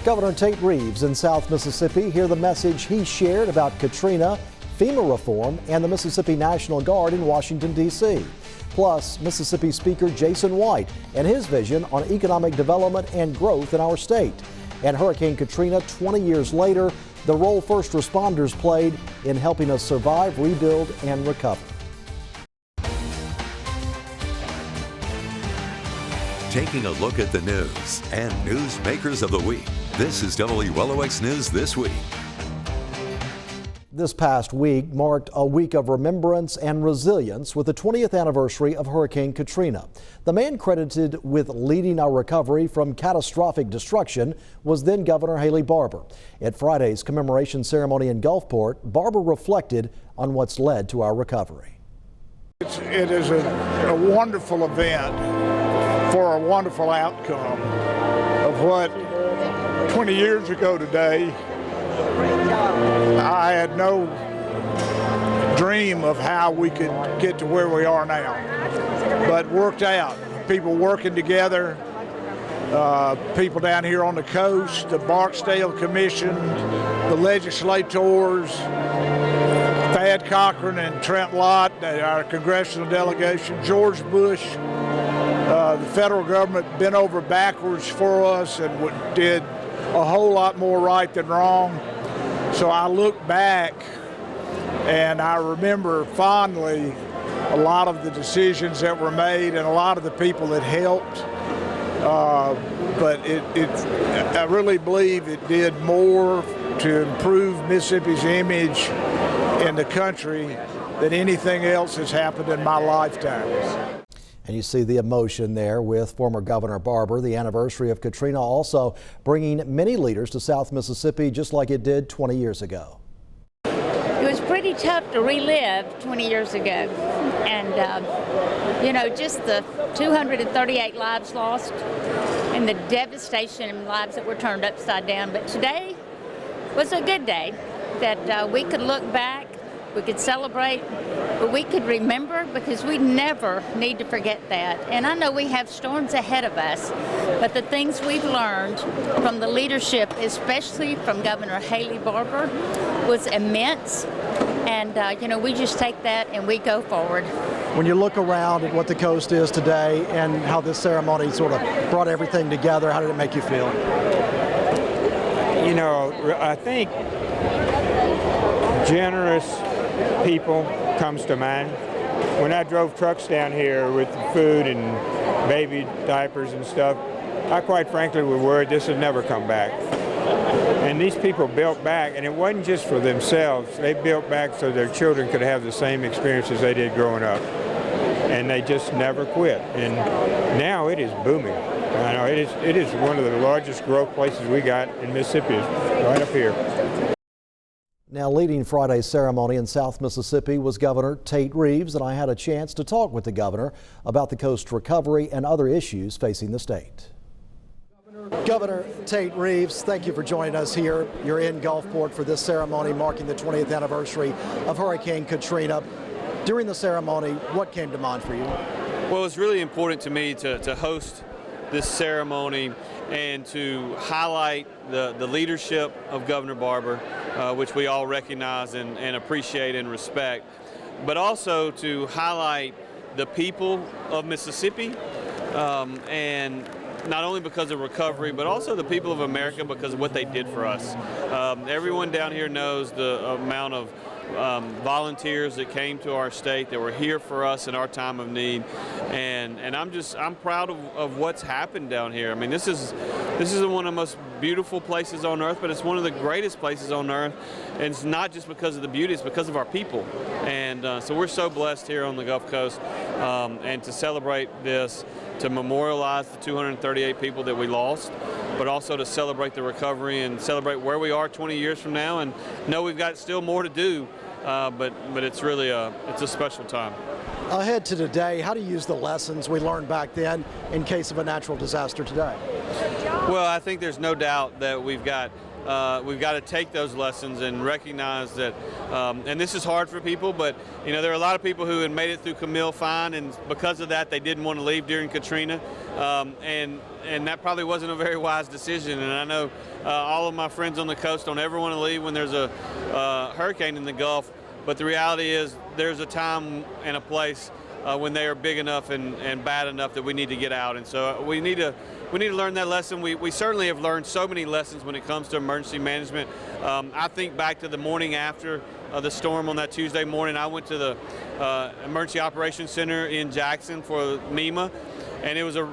Governor Tate Reeves in South Mississippi. Hear the message he shared about Katrina, FEMA reform, and the Mississippi National Guard in Washington, D.C. Plus, Mississippi Speaker Jason White and his vision on economic development and growth in our state. And Hurricane Katrina, 20 years later, the role first responders played in helping us survive, rebuild, and recover. Taking a look at the news and newsmakers of the week. This is WLOX News This Week. This past week marked a week of remembrance and resilience with the 20th anniversary of Hurricane Katrina. The man credited with leading our recovery from catastrophic destruction was then Governor Haley Barbour. At Friday's commemoration ceremony in Gulfport, Barbour reflected on what's led to our recovery. It is a wonderful event for a wonderful outcome of what 20 years ago today I had no dream of how we could get to where we are now, but worked out. People working together, people down here on the coast, the Barksdale Commission, the legislators, Thad Cochran and Trent Lott, our congressional delegation, George Bush, the federal government bent over backwards for us and did a whole lot more right than wrong. So I look back and I remember fondly a lot of the decisions that were made and a lot of the people that helped. But I really believe it did more to improve Mississippi's image in the country than anything else has happened in my lifetime. And you see the emotion there with former Governor Barbour. The anniversary of Katrina also bringing many leaders to South Mississippi just like it did 20 years ago. It was pretty tough to relive 20 years ago. And, you know, just the 238 lives lost and the devastation in lives that were turned upside down. But today was a good day that we could look back. We could celebrate, but we could remember, because we never need to forget that. And I know we have storms ahead of us, but the things we've learned from the leadership, especially from Governor Haley Barbour, was immense. And, you know, we just take that and we go forward. When you look around at what the coast is today and how this ceremony sort of brought everything together, how did it make you feel? You know, I think generous people comes to mind. When I drove trucks down here with food and baby diapers and stuff, I quite frankly was worried this would never come back. And these people built back, and it wasn't just for themselves. They built back so their children could have the same experiences they did growing up. And they just never quit. And now it is booming. I know it is one of the largest growth places we got in Mississippi, right up here. Now, leading Friday's ceremony in South Mississippi was Governor Tate Reeves, and I had a chance to talk with the governor about the coast recovery and other issues facing the state. Governor Tate Reeves, thank you for joining us here. You're in Gulfport for this ceremony marking the 20th anniversary of Hurricane Katrina. During the ceremony, what came to mind for you? Well, it's really important to me to host this ceremony and to highlight the leadership of Governor Barbour, which we all recognize and appreciate and respect, but also to highlight the people of Mississippi, and not only because of recovery, but also the people of America because of what they did for us. Everyone down here knows the amount of volunteers that came to our state that were here for us in our time of need, and I'm proud of what's happened down here. I mean, this is one of the most beautiful places on earth, but it's one of the greatest places on earth, and it's not just because of the beauty, it's because of our people. And so we're so blessed here on the Gulf Coast, and to celebrate this, to memorialize the 238 people that we lost, but also to celebrate the recovery and celebrate where we are 20 years from now, and know we've got still more to do, but it's really it's a special time. Ahead to today, how do you use the lessons we learned back then in case of a natural disaster today? Well, I think there's no doubt that we've got we've got to take those lessons and recognize that, and this is hard for people, but you know, there are a lot of people who had made it through Camille fine, and because of that, they didn't want to leave during Katrina, and that probably wasn't a very wise decision. And I know all of my friends on the coast don't ever want to leave when there's a hurricane in the Gulf, but the reality is there's a time and a place when they are big enough and bad enough that we need to get out. And so we need to learn that lesson. We certainly have learned so many lessons when it comes to emergency management. I think back to the morning after the storm on that Tuesday morning. I went to the Emergency Operations Center in Jackson for MEMA, and it was a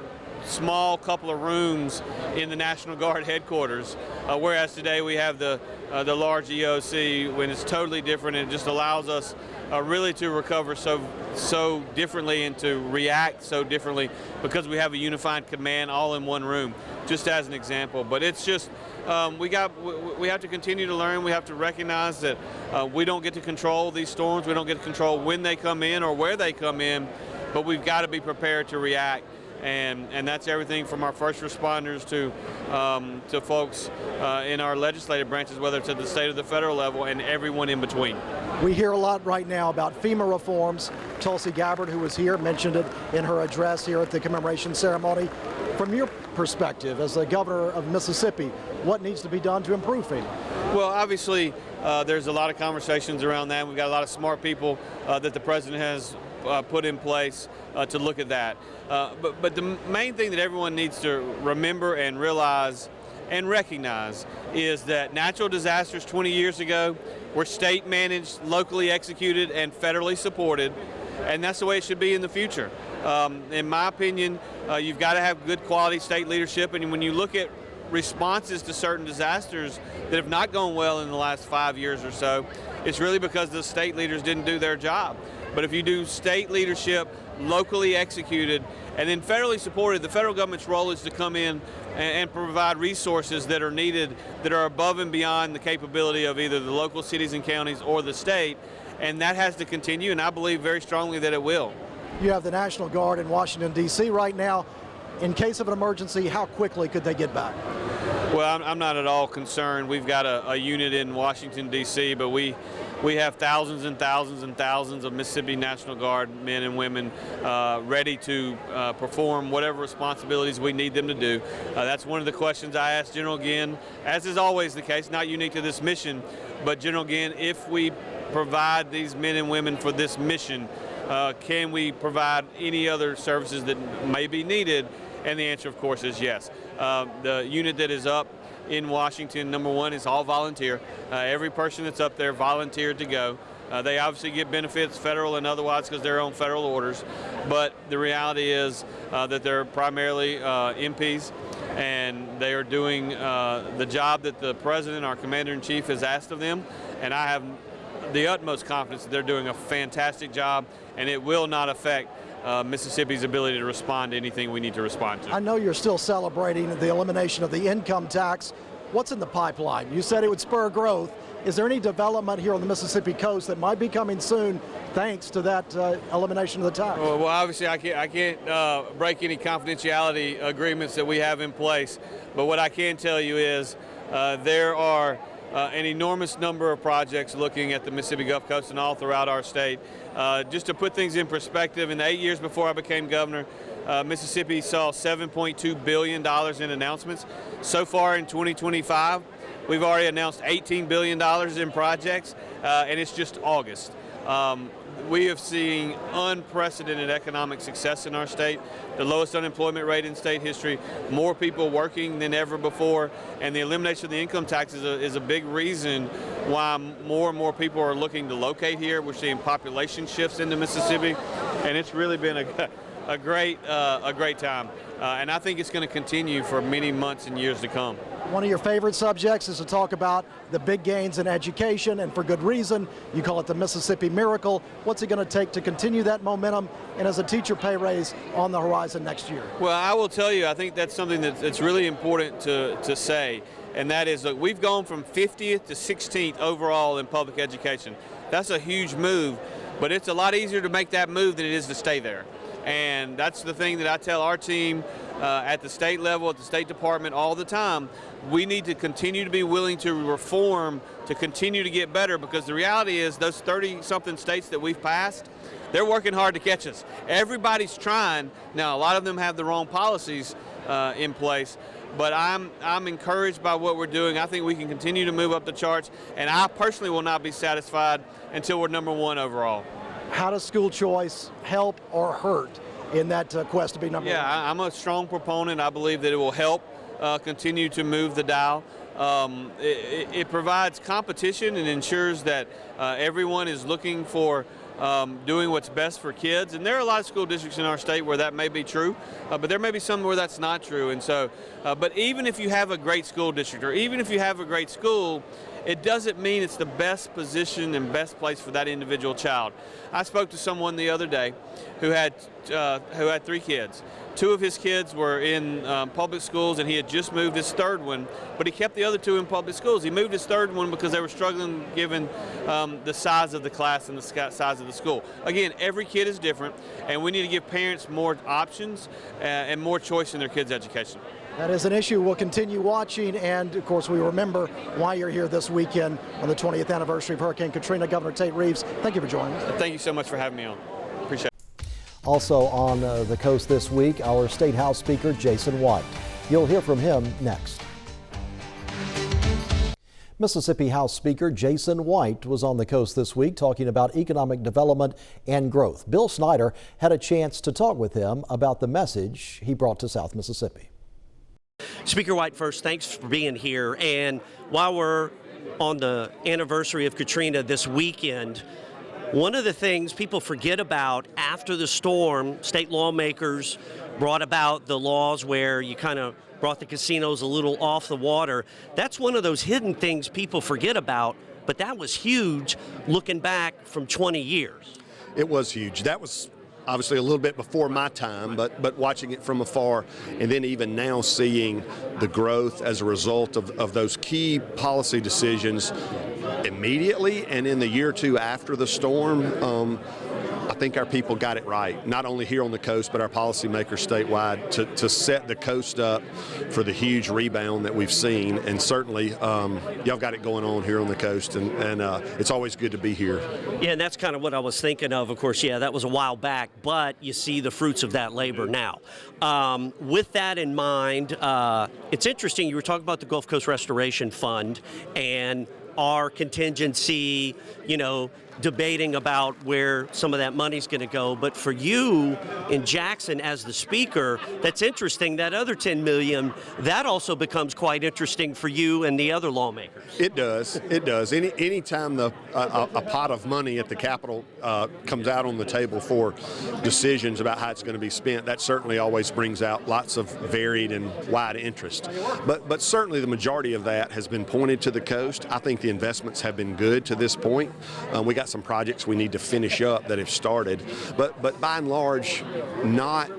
small couple of rooms in the National Guard headquarters, whereas today we have the large EOC, when it's totally different, and it just allows us really to recover so differently and to react so differently because we have a unified command all in one room, just as an example. But it's just we have to continue to learn. We have to recognize that we don't get to control these storms. We don't get to control when they come in or where they come in, but we've got to be prepared to react. And that's everything from our first responders to folks in our legislative branches, whether it's at the state or the federal level, and everyone in between. We hear a lot right now about FEMA reforms. Tulsi Gabbard, who was here, mentioned it in her address here at the commemoration ceremony. From your perspective as the governor of Mississippi, what needs to be done to improve FEMA? Well, obviously, there's a lot of conversations around that. We've got a lot of smart people that the president has put in place to look at that. But the main thing that everyone needs to remember and realize and recognize is that natural disasters 20 years ago were state managed, locally executed, and federally supported, and that's the way it should be in the future. In my opinion, you've got to have good quality state leadership, and when you look at responses to certain disasters that have not gone well in the last 5 years or so, it's really because the state leaders didn't do their job. But if you do state leadership, locally executed, and then federally supported, the federal government's role is to come in and provide resources that are needed, that are above and beyond the capability of either the local cities and counties or the state, and that has to continue, and I believe very strongly that it will. You have the National Guard in Washington, D.C. right now. In case of an emergency, how quickly could they get back? Well, I'm not at all concerned. We've got a unit in Washington, D.C., but we have thousands and thousands and thousands of Mississippi National Guard men and women ready to perform whatever responsibilities we need them to do. That's one of the questions I asked General Ginn, as is always the case, not unique to this mission, but General Ginn, if we provide these men and women for this mission, can we provide any other services that may be needed? And the answer, of course, is yes. The unit that is up in Washington, number one, is all volunteer. Every person that's up there volunteered to go. They obviously get benefits, federal and otherwise, because they're on federal orders. But the reality is that they're primarily MPs, and they are doing the job that the president, our commander-in-chief, has asked of them. And I have the utmost confidence that they're doing a fantastic job, and it will not affect Mississippi's ability to respond to anything we need to respond to. I know you're still celebrating the elimination of the income tax. What's in the pipeline? You said it would spur growth. Is there any development here on the Mississippi coast that might be coming soon thanks to that elimination of the tax? Well, obviously I can't break any confidentiality agreements that we have in place, but what I can tell you is there are an enormous number of projects looking at the Mississippi Gulf Coast and all throughout our state. Just to put things in perspective, in the 8 years before I became governor, Mississippi saw $7.2 billion in announcements. So far in 2025, we've already announced $18 billion in projects, and it's just August. We have seen unprecedented economic success in our state, the lowest unemployment rate in state history, more people working than ever before, and the elimination of the income tax is a big reason why more and more people are looking to locate here. We're seeing population shifts into Mississippi, and it's really been a great time. And I think it's going to continue for many months and years to come. One of your favorite subjects is to talk about the big gains in education, and for good reason. You call it the Mississippi Miracle. What's it going to take to continue that momentum, and as a teacher pay raise on the horizon next year? Well, I will tell you, I think that's something that's really important to say, and that is that we've gone from 50th to 16th overall in public education. That's a huge move, but it's a lot easier to make that move than it is to stay there. And that's the thing that I tell our team at the state level, at the State Department all the time. We need to continue to be willing to reform, to continue to get better, because the reality is those 30-something states that we've passed, they're working hard to catch us. Everybody's trying. Now, a lot of them have the wrong policies in place, but I'm encouraged by what we're doing. I think we can continue to move up the charts, and I personally will not be satisfied until we're #1 overall. How does school choice help or hurt in that quest to be #1? Yeah, I'm a strong proponent. I believe that it will help continue to move the dial. It provides competition and ensures that everyone is looking for doing what's best for kids. And there are a lot of school districts in our state where that may be true, but there may be some where that's not true. And so, but even if you have a great school district, or even if you have a great school, it doesn't mean it's the best position and best place for that individual child. I spoke to someone the other day who had 3 kids. 2 of his kids were in public schools, and he had just moved his 3rd one, but he kept the other 2 in public schools. He moved his 3rd one because they were struggling given the size of the class and the size of the school. Again, every kid is different, and we need to give parents more options and more choice in their kids' education. That is an issue we'll continue watching, and of course we remember why you're here this weekend on the 20th anniversary of Hurricane Katrina. Governor Tate Reeves, thank you for joining us. Thank you so much for having me on. Appreciate it. Also on the coast this week, our State House Speaker Jason White. You'll hear from him next. Mississippi House Speaker Jason White was on the coast this week talking about economic development and growth. Bill Snyder had a chance to talk with him about the message he brought to South Mississippi. Speaker White, first, thanks for being here. And while we're on the anniversary of Katrina this weekend, one of the things people forget about after the storm, state lawmakers brought about the laws where you kind of brought the casinos a little off the water. That's one of those hidden things people forget about, but that was huge looking back from 20 years. It was huge. That was obviously a little bit before my time, but watching it from afar, and then even now seeing the growth as a result of those key policy decisions immediately and in the year or 2 after the storm, I think our people got it right, not only here on the coast, but our policymakers statewide to set the coast up for the huge rebound that we've seen. And certainly, y'all got it going on here on the coast, and it's always good to be here. Yeah, and that's kind of what I was thinking of. Of course, yeah, that was a while back, but you see the fruits of that labor now. With that in mind, it's interesting, you were talking about the Gulf Coast Restoration Fund and our contingency, you know, debating about where some of that money's going to go. But for you in Jackson as the speaker, that's interesting. That other $10 million, that also becomes quite interesting for you and the other lawmakers. It does. It does. Anytime a pot of money at the Capitol comes out on the table for decisions about how it's going to be spent, that certainly always brings out lots of varied and wide interest. But certainly the majority of that has been pointed to the coast. I think the investments have been good to this point. We got some projects we need to finish up that have started, but by and large, not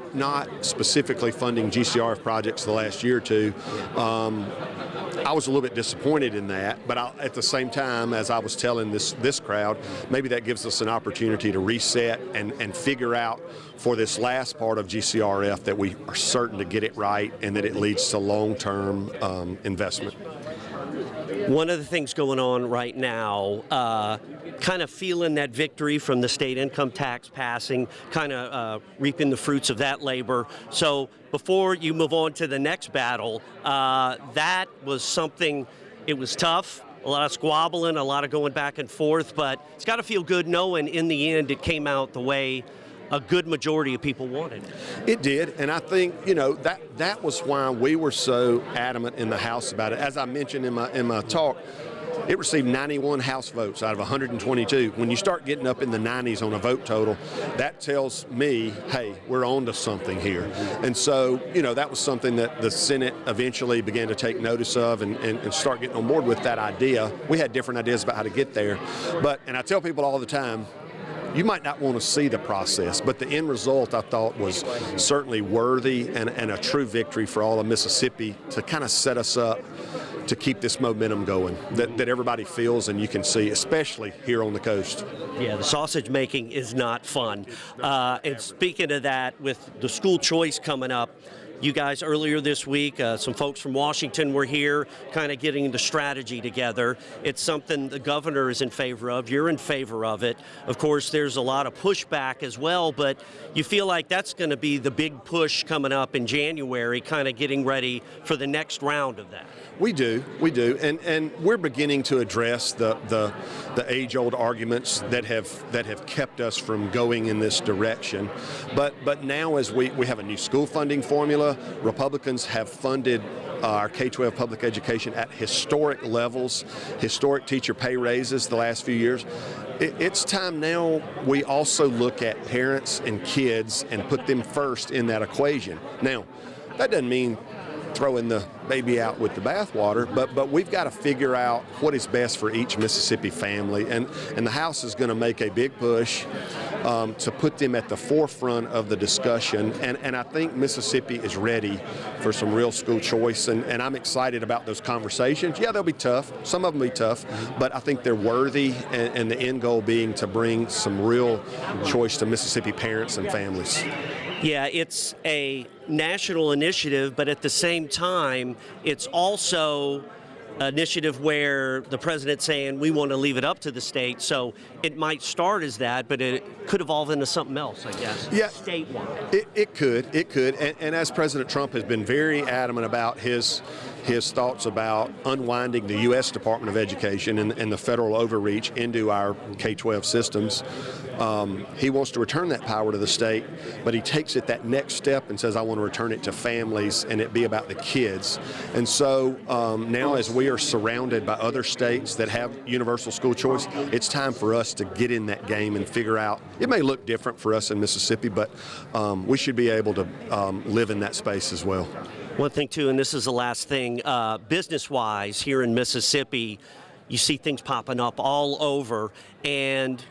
specifically funding GCRF projects the last year or 2. I was a little bit disappointed in that, but at the same time, as I was telling this crowd, maybe that gives us an opportunity to reset and figure out for this last part of GCRF that we are certain to get it right and that it leads to long-term investment. One of the things going on right now, kind of feeling that victory from the state income tax passing, kind of reaping the fruits of that labor. So before you move on to the next battle, that was something, it was tough, a lot of squabbling, a lot of going back and forth, but it's got to feel good knowing in the end it came out the way a good majority of people wanted. It did, and I think, you know, that was why we were so adamant in the House about it. As I mentioned in my talk, it received 91 House votes out of 122. When you start getting up in the 90s on a vote total, that tells me, hey, we're on to something here. And so, you know, that was something that the Senate eventually began to take notice of and start getting on board with that idea. We had different ideas about how to get there. And I tell people all the time, you might not want to see the process, but the end result I thought was certainly worthy and a true victory for all of Mississippi to kind of set us up to keep this momentum going that everybody feels and you can see, especially here on the coast. Yeah, the sausage making is not fun. And speaking of that, with the school choice coming up, you guys earlier this week, some folks from Washington were here kind of getting the strategy together. It's something the governor is in favor of. You're in favor of it. Of course, there's a lot of pushback as well, but you feel like that's going to be the big push coming up in January, kind of getting ready for the next round of that. We do, and we're beginning to address the age-old arguments that have kept us from going in this direction. But now, as we have a new school funding formula, Republicans have funded our K-12 public education at historic levels, historic teacher pay raises the last few years. It's time now we also look at parents and kids and put them first in that equation. Now, that doesn't mean throwing the baby out with the bathwater, but we've got to figure out what is best for each Mississippi family, and the House is going to make a big push to put them at the forefront of the discussion, and I think Mississippi is ready for some real school choice, and I'm excited about those conversations. Yeah, they'll be tough. Some of them will be tough, but I think they're worthy, and the end goal being to bring some real choice to Mississippi parents and families. Yeah, it's a national initiative, but at the same time, it's also an initiative where the president's saying we want to leave it up to the state. So it might start as that, but it could evolve into something else, I guess. Yeah, statewide. It could, and as President Trump has been very adamant about his thoughts about unwinding the U.S. Department of Education and the federal overreach into our K-12 systems. He wants to return that power to the state, but he takes it that next step and says, I want to return it to families and it be about the kids. And so now, as we are surrounded by other states that have universal school choice, it's time for us to get in that game and figure out. It may look different for us in Mississippi, but we should be able to live in that space as well. One thing, too, and this is the last thing, business-wise here in Mississippi, you see things popping up all over, and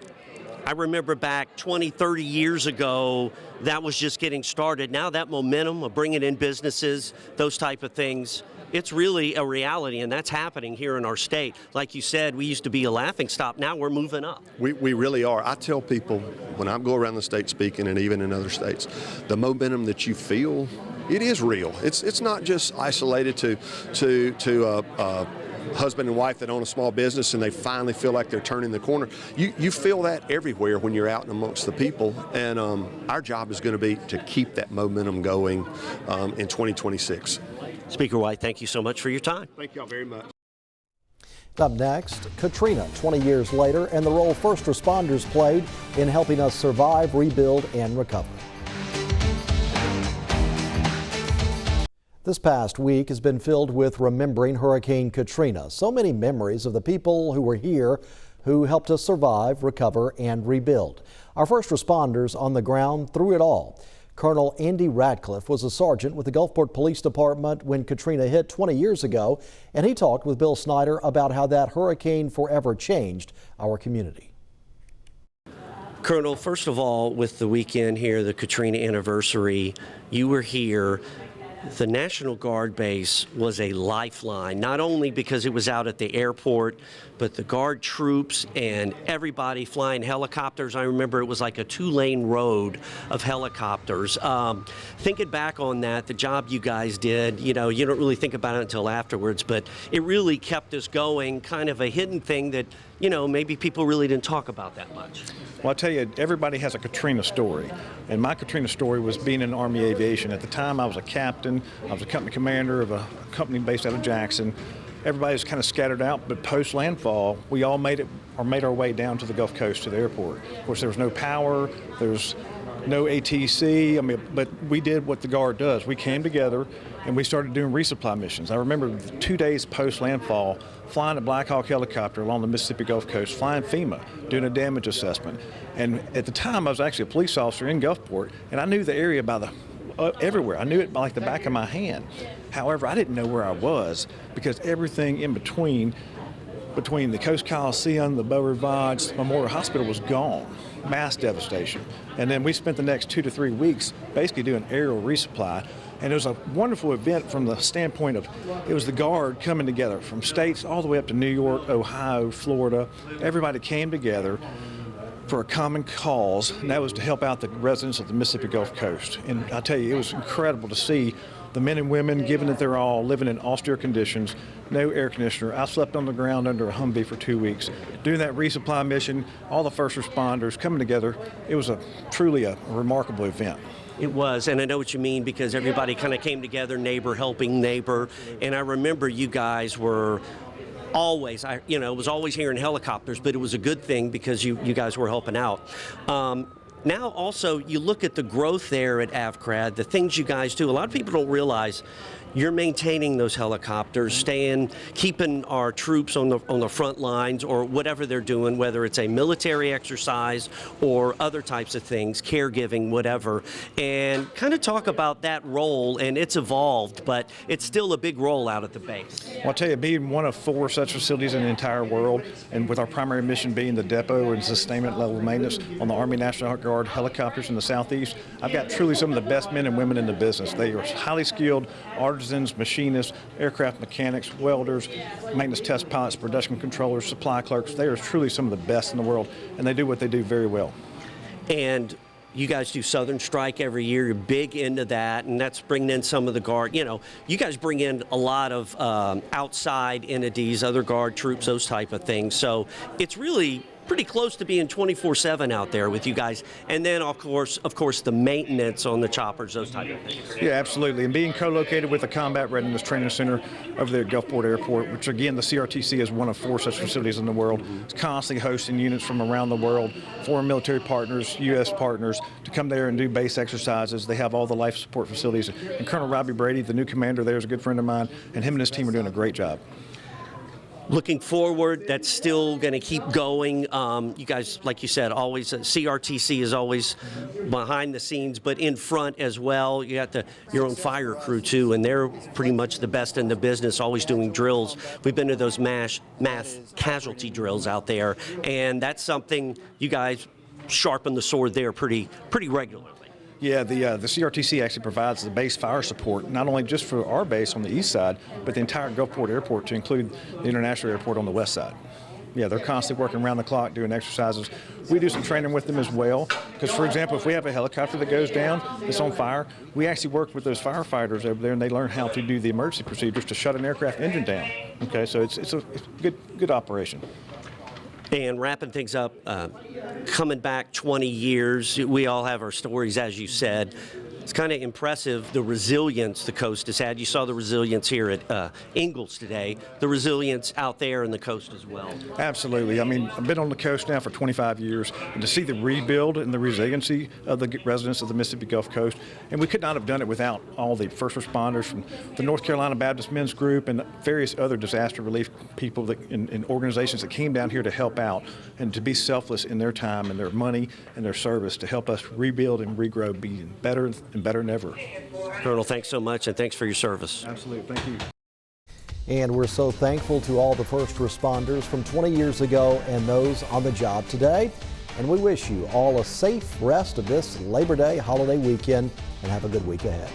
I remember back 20, 30 years ago, that was just getting started. Now that momentum of bringing in businesses, those type of things, it's really a reality, and that's happening here in our state. Like you said, we used to be a laughingstock. Now we're moving up. We really are. I tell people when I go around the state speaking, and even in other states, the momentum that you feel, it is real. It's not just isolated to husband and wife that own a small business and they finally feel like they're turning the corner. You feel that everywhere when you're out and amongst the people, and our job is going to be to keep that momentum going in 2026. Speaker White, thank you so much for your time. Thank y'all very much. Up next, Katrina, 20 years later, and the role first responders played in helping us survive, rebuild, and recover. This past week has been filled with remembering Hurricane Katrina. So many memories of the people who were here, who helped us survive, recover, and rebuild. Our first responders on the ground through it all. Colonel Andy Radcliffe was a sergeant with the Gulfport Police Department when Katrina hit 20 years ago, and he talked with Bill Snyder about how that hurricane forever changed our community. Colonel, first of all, with the weekend here, the Katrina anniversary, you were here. The National Guard base was a lifeline, not only because it was out at the airport, but the Guard troops and everybody flying helicopters. I remember it was like a 2-lane road of helicopters. Thinking back on that, the job you guys did, you know, you don't really think about it until afterwards, but it really kept us going, kind of a hidden thing that, you know, maybe people really didn't talk about that much. Well, I tell you, everybody has a Katrina story, and my Katrina story was being in Army aviation. At the time, I was a captain. I was a company commander of a company based out of Jackson. Everybody was kind of scattered out, but post-landfall, we all made our way down to the Gulf Coast to the airport. Of course, there was no power, there was no ATC, but we did what the Guard does. We came together and we started doing resupply missions. I remember 2 days post-landfall, flying a Black Hawk helicopter along the Mississippi Gulf Coast, flying FEMA, doing a damage assessment. And at the time, I was actually a police officer in Gulfport, and I knew the area everywhere. I knew it like the back of my hand. However, I didn't know where I was because everything in between between the Coast Coliseum, the Beau Rivage, Memorial Hospital was gone. Mass devastation. And then we spent the next 2 to 3 weeks basically doing aerial resupply. And it was a wonderful event from the standpoint of, it was the Guard coming together from states all the way up to New York, Ohio, Florida. Everybody came together for a common cause, and that was to help out the residents of the Mississippi Gulf Coast. And I tell you, it was incredible to see the men and women, given that they're all living in austere conditions, no air conditioner. I slept on the ground under a Humvee for 2 weeks. Doing that resupply mission, all the first responders coming together, it was truly a remarkable event. It was, and I know what you mean because everybody kind of came together, neighbor helping neighbor. And I remember you guys were always, was always hearing helicopters, but it was a good thing because you guys were helping out. Now also, you look at the growth there at AVCRAD, the things you guys do. A lot of people don't realize you're maintaining those helicopters, keeping our troops on the front lines or whatever they're doing, whether it's a military exercise or other types of things, caregiving, whatever. And kind of talk about that role, and it's evolved, but it's still a big role out at the base. Well, I'll tell you, being one of 4 such facilities in the entire world, and with our primary mission being the depot and sustainment level maintenance on the Army National Guard helicopters in the Southeast, I've got truly some of the best men and women in the business. They are highly skilled artisans, machinists, aircraft mechanics, welders, maintenance test pilots, production controllers, supply clerks. They are truly some of the best in the world, and they do what they do very well. And you guys do Southern Strike every year. You're big into that, and that's bringing in some of the Guard. You guys bring in a lot of outside entities, other Guard troops, those type of things. So it's really pretty close to being 24/7 out there with you guys. And then, of course, the maintenance on the choppers, those type of things. Yeah, absolutely. And being co-located with the Combat Readiness Training Center over there at Gulfport Airport, which again, the CRTC is one of 4 such facilities in the world. It's constantly hosting units from around the world, foreign military partners, U.S. partners, to come there and do base exercises. They have all the life support facilities. And Colonel Robbie Brady, the new commander there, is a good friend of mine, and him and his team are doing a great job. Looking forward, that's still going to keep going. You guys, like you said, always CRTC is always behind the scenes, but in front as well. You got your own fire crew too, and they're pretty much the best in the business, always doing drills. We've been to those mass casualty drills out there, and that's something you guys sharpen the sword there pretty regularly. Yeah, the CRTC actually provides the base fire support, not only just for our base on the east side, but the entire Gulfport Airport to include the international airport on the west side. Yeah, they're constantly working around the clock doing exercises. We do some training with them as well, because, for example, if we have a helicopter that goes down, that's on fire, we actually work with those firefighters over there, and they learn how to do the emergency procedures to shut an aircraft engine down. Okay, so it's a good operation. And wrapping things up, coming back 20 years, we all have our stories, as you said. It's kind of impressive, the resilience the coast has had. You saw the resilience here at Ingalls today, the resilience out there in the coast as well. Absolutely. I mean, I've been on the coast now for 25 years, and to see the rebuild and the resiliency of the residents of the Mississippi Gulf Coast, and we could not have done it without all the first responders from the North Carolina Baptist Men's Group and various other disaster relief people and organizations that came down here to help out and to be selfless in their time and their money and their service to help us rebuild and regrow, be better and better than ever. Colonel, thanks so much, and thanks for your service. Absolutely. Thank you. And we're so thankful to all the first responders from 20 years ago and those on the job today. And we wish you all a safe rest of this Labor Day holiday weekend and have a good week ahead.